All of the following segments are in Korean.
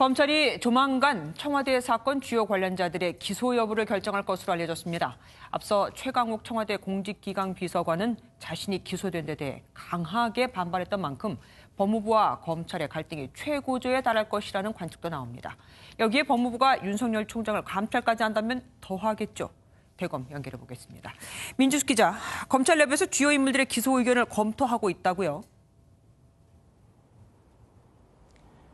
검찰이 조만간 청와대 사건 주요 관련자들의 기소 여부를 결정할 것으로 알려졌습니다. 앞서 최강욱 청와대 공직기강 비서관은 자신이 기소된 데 대해 강하게 반발했던 만큼 법무부와 검찰의 갈등이 최고조에 달할 것이라는 관측도 나옵니다. 여기에 법무부가 윤석열 총장을 감찰까지 한다면 더하겠죠. 대검 연결해 보겠습니다. 민주숙 기자, 검찰 내부에서 주요 인물들의 기소 의견을 검토하고 있다고요?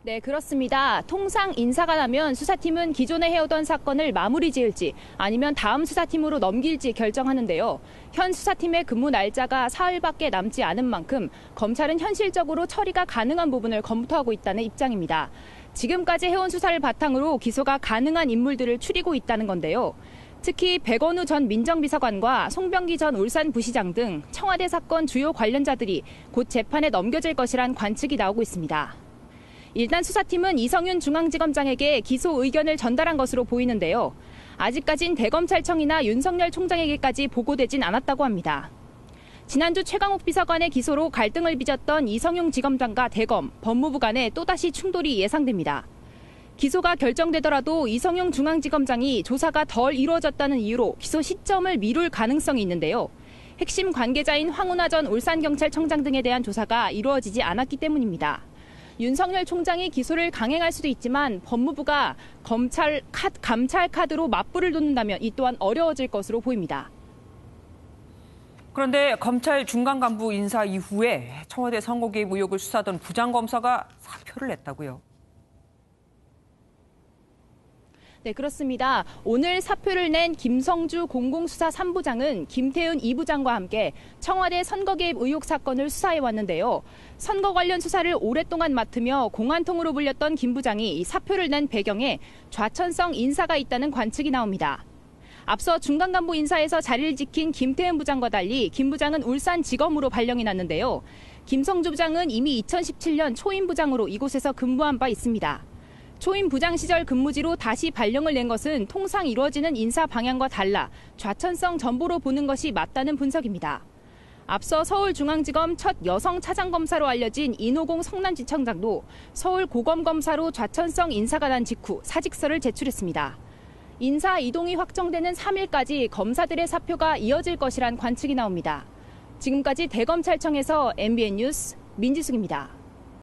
네, 그렇습니다. 통상 인사가 나면 수사팀은 기존에 해오던 사건을 마무리 지을지 아니면 다음 수사팀으로 넘길지 결정하는데요. 현 수사팀의 근무 날짜가 사흘밖에 남지 않은 만큼 검찰은 현실적으로 처리가 가능한 부분을 검토하고 있다는 입장입니다. 지금까지 해온 수사를 바탕으로 기소가 가능한 인물들을 추리고 있다는 건데요. 특히 백원우 전 민정비서관과 송병기 전 울산부시장 등 청와대 사건 주요 관련자들이 곧 재판에 넘겨질 것이란 관측이 나오고 있습니다. 일단 수사팀은 이성윤 중앙지검장에게 기소 의견을 전달한 것으로 보이는데요. 아직까진 대검찰청이나 윤석열 총장에게까지 보고되진 않았다고 합니다. 지난주 최강욱 비서관의 기소로 갈등을 빚었던 이성윤 지검장과 대검, 법무부 간에 또다시 충돌이 예상됩니다. 기소가 결정되더라도 이성윤 중앙지검장이 조사가 덜 이루어졌다는 이유로 기소 시점을 미룰 가능성이 있는데요. 핵심 관계자인 황운하 전 울산경찰청장 등에 대한 조사가 이루어지지 않았기 때문입니다. 윤석열 총장이 기소를 강행할 수도 있지만 법무부가 감찰 카드로 맞불을 놓는다면 이 또한 어려워질 것으로 보입니다. 그런데 검찰 중간 간부 인사 이후에 청와대 선거 개입 의혹을 수사하던 부장검사가 사표를 냈다고요? 네, 그렇습니다. 오늘 사표를 낸 김성주 공공수사 3부장은 김태훈 2부장과 함께 청와대 선거 개입 의혹 사건을 수사해 왔는데요. 선거 관련 수사를 오랫동안 맡으며 공안통으로 불렸던 김 부장이 이 사표를 낸 배경에 좌천성 인사가 있다는 관측이 나옵니다. 앞서 중간간부 인사에서 자리를 지킨 김태훈 부장과 달리 김 부장은 울산지검으로 발령이 났는데요. 김성주 부장은 이미 2017년 초임 부장으로 이곳에서 근무한 바 있습니다. 초임 부장 시절 근무지로 다시 발령을 낸 것은 통상 이루어지는 인사 방향과 달라 좌천성 전보로 보는 것이 맞다는 분석입니다. 앞서 서울중앙지검 첫 여성 차장검사로 알려진 인호공 성남지청장도 서울고검검사로 좌천성 인사가 난 직후 사직서를 제출했습니다. 인사 이동이 확정되는 3일까지 검사들의 사표가 이어질 것이란 관측이 나옵니다. 지금까지 대검찰청에서 MBN 뉴스 민지숙입니다.